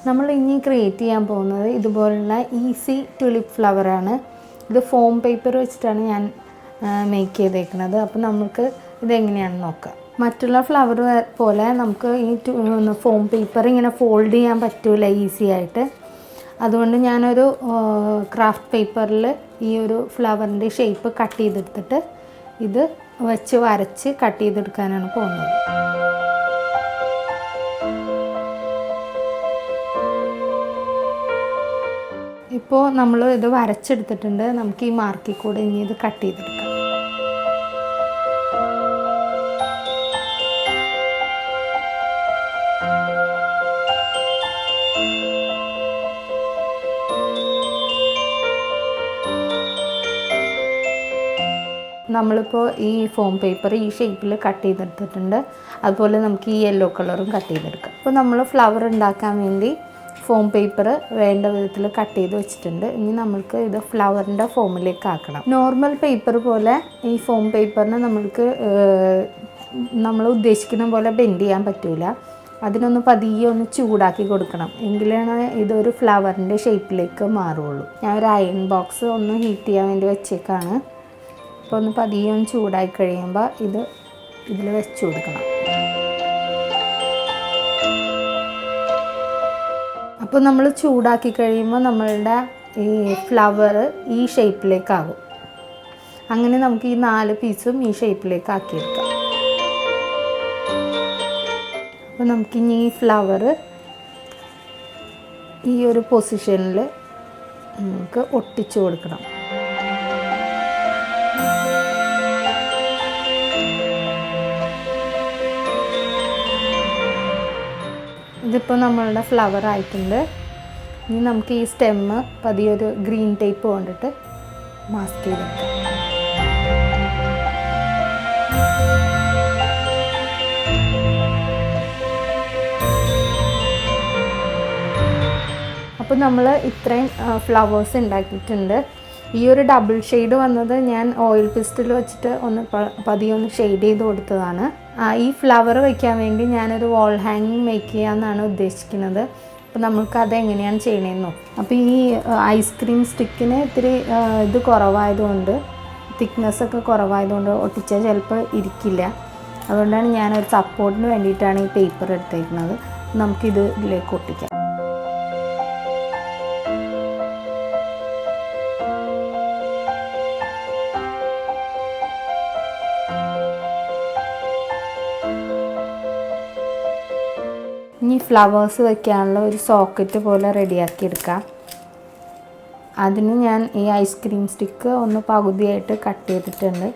നമ്മൾ ഇനി ക്രിയേറ്റ് ചെയ്യാൻ പോകുന്നത് ഇതുപോലുള്ള ഈസി ട്യൂലിപ്പ് ഫ്ലവറാണ്. ഇത് ഫോം പേപ്പർ വെച്ചിട്ടാണ് ഞാൻ മേക്ക് ചെയ്തേക്കുന്നത്. അപ്പോൾ നമുക്ക് ഇതെങ്ങനെയാണെന്ന് നോക്കാം. മറ്റുള്ള ഫ്ലവർ പോലെ നമുക്ക് ഈ ഫോം പേപ്പർ ഇങ്ങനെ ഫോൾഡ് ചെയ്യാൻ പറ്റില്ല ഈസി ആയിട്ട്. അതുകൊണ്ട് ഞാനൊരു ക്രാഫ്റ്റ് പേപ്പറിൽ ഈ ഒരു ഫ്ലവറിൻ്റെ ഷേപ്പ് കട്ട് ചെയ്തെടുത്തിട്ട് ഇത് വെച്ച് വരച്ച് കട്ട് ചെയ്തെടുക്കാനാണ് പോകുന്നത്. ഇപ്പോൾ നമ്മൾ ഇത് വരച്ചെടുത്തിട്ടുണ്ട്. നമുക്ക് ഈ മാർക്കിൽ കൂടെ ഇനി ഇത് കട്ട് ചെയ്തെടുക്കാം. നമ്മളിപ്പോൾ ഈ ഫോം പേപ്പർ ഈ ഷേപ്പിൽ കട്ട് ചെയ്തെടുത്തിട്ടുണ്ട്. അതുപോലെ നമുക്ക് ഈ യെല്ലോ കളറും കട്ട് ചെയ്തെടുക്കാം. അപ്പോൾ നമ്മൾ ഫ്ലവർ ഉണ്ടാക്കാൻ വേണ്ടി ഫോം പേപ്പർ വേണ്ട വിധത്തിൽ കട്ട് ചെയ്ത് വെച്ചിട്ടുണ്ട്. ഇനി നമ്മൾക്ക് ഇത് ഫ്ലവറിൻ്റെ ഫോമിലേക്ക് ആക്കണം. നോർമൽ പേപ്പർ പോലെ ഈ ഫോം പേപ്പറിന് നമ്മൾ ഉദ്ദേശിക്കുന്ന പോലെ ബെൻഡ് ചെയ്യാൻ പറ്റില്ല. അതിനൊന്ന് പതിയെ ഒന്ന് ചൂടാക്കി കൊടുക്കണം. എങ്കിലാണ് ഇതൊരു ഫ്ലവറിൻ്റെ ഷേപ്പിലേക്ക് മാറുള്ളൂ. ഞാൻ ഒരു അയൺ ബോക്സ് ഒന്ന് ഹീറ്റ് ചെയ്യാൻ വേണ്ടി വെച്ചേക്കാണ്. അപ്പോൾ ഒന്ന് പതിയെ ഒന്ന് ചൂടായി കഴിയുമ്പോൾ ഇതിൽ വെച്ച് കൊടുക്കണം. അപ്പോൾ നമ്മൾ ചൂടാക്കി കഴിയുമ്പോൾ നമ്മളുടെ ഈ ഫ്ലവർ ഈ ഷേപ്പിലേക്കാകും. അങ്ങനെ നമുക്ക് ഈ 4 പീസും ഈ ഷേപ്പിലേക്ക് ആക്കിയെടുക്കാം. അപ്പോൾ നമുക്കിനി ഈ ഫ്ലവർ ഈ ഒരു പൊസിഷനിൽ നമുക്ക് ഒട്ടിച്ചു കൊടുക്കണം. ഇതിപ്പോൾ നമ്മളുടെ ഫ്ലവർ ആയിട്ടുണ്ട്. ഇനി നമുക്ക് ഈ സ്റ്റെമ്മ് പതിയെ ഒരു ഗ്രീൻ ടേപ്പ് കൊണ്ടിട്ട് മാസ്ക് ചെയ്തെടുക്കാം. അപ്പോൾ നമ്മൾ ഇത്രയും ഫ്ലവേഴ്സ് ഉണ്ടാക്കിയിട്ടുണ്ട്. ഈ ഒരു ഡബിൾ ഷെയ്ഡ് വന്നത് ഞാൻ ഓയിൽ പിസ്റ്റൽ വെച്ചിട്ട് പതിയെ ഒന്ന് ഷെയ്ഡ് ചെയ്ത് കൊടുത്തതാണ്. ഈ ഫ്ലവർ വയ്ക്കാൻ വേണ്ടി ഞാനൊരു വാൾ ഹാങ്ങിങ് മേക്ക് ചെയ്യാമെന്നാണ് ഉദ്ദേശിക്കുന്നത്. അപ്പോൾ നമുക്കത് എങ്ങനെയാണ് ചെയ്യണമെന്ന് നോക്കാം. അപ്പോൾ ഈ ഐസ്ക്രീം സ്റ്റിക്കിന് ഇത്തിരി ഇത് കുറവായതുകൊണ്ട്, തിക്നെസ്സൊക്കെ കുറവായതുകൊണ്ട് ഒട്ടിച്ചാൽ ചിലപ്പോൾ ഇരിക്കില്ല. അതുകൊണ്ടാണ് ഞാനൊരു സപ്പോർട്ടിന് വേണ്ടിയിട്ടാണ് ഈ പേപ്പർ എടുത്തേക്കുന്നത്. നമുക്കിത് ഇതിലേക്ക് ഒട്ടിക്കാം. ഇനി ഫ്ലവേഴ്സ് വയ്ക്കാനുള്ള ഒരു സോക്കറ്റ് പോലെ റെഡിയാക്കി എടുക്കാം. അതിന് ഞാൻ ഈ ഐസ്ക്രീം സ്റ്റിക്ക് ഒന്ന് പകുതിയായിട്ട് കട്ട് ചെയ്തിട്ടുണ്ട്.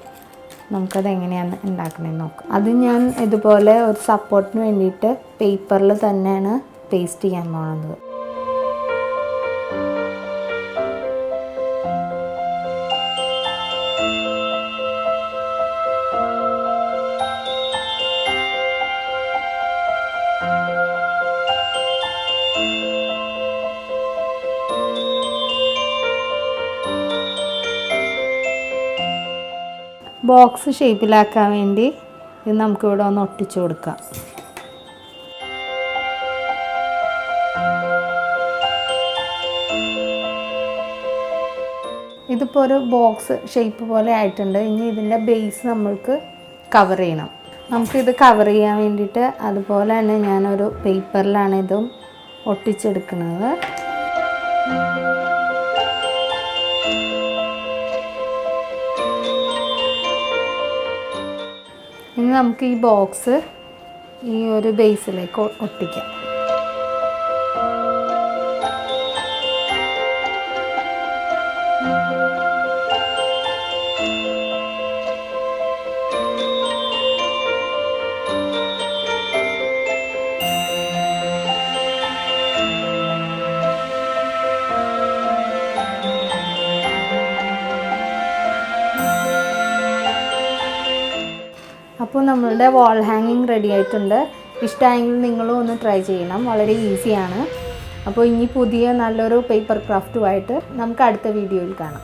നമുക്കത് എങ്ങനെയാണ് ഉണ്ടാക്കണമെന്ന് നോക്കാം. അത് ഞാൻ ഇതുപോലെ ഒരു സപ്പോർട്ടിന് വേണ്ടിയിട്ട് പേപ്പറിൽ തന്നെയാണ് പേസ്റ്റ് ചെയ്യാൻ പോകുന്നത്. ബോക്സ് ഷേപ്പിലാക്കാൻ വേണ്ടി ഇത് നമുക്കിവിടെ ഒന്ന് ഒട്ടിച്ചു കൊടുക്കാം. ഇതിപ്പോൾ ഒരു ബോക്സ് ഷേപ്പ് പോലെ ആയിട്ടുണ്ട്. ഇനി ഇതിൻ്റെ ബേസ് നമ്മൾക്ക് കവർ ചെയ്യണം. നമുക്കിത് കവർ ചെയ്യാൻ വേണ്ടിയിട്ട് അതുപോലെ തന്നെ ഞാനൊരു പേപ്പറിലാണ് ഇതും ഒട്ടിച്ചെടുക്കുന്നത്. ഇനി നമുക്ക് ഈ ബോക്സ് ഈ ഒരു ബേസിലേക്ക് ഒട്ടിക്കാം. അപ്പോൾ നമ്മളുടെ വാൾ ഹാങ്ങിങ് റെഡി ആയിട്ടുണ്ട്. ഇഷ്ടമായെങ്കിൽ നിങ്ങളും ഒന്ന് ട്രൈ ചെയ്യണം. വളരെ ഈസിയാണ്. അപ്പോൾ ഇനി പുതിയ നല്ലൊരു പേപ്പർ ക്രാഫ്റ്റുമായിട്ട് നമുക്ക് അടുത്ത വീഡിയോയിൽ കാണാം.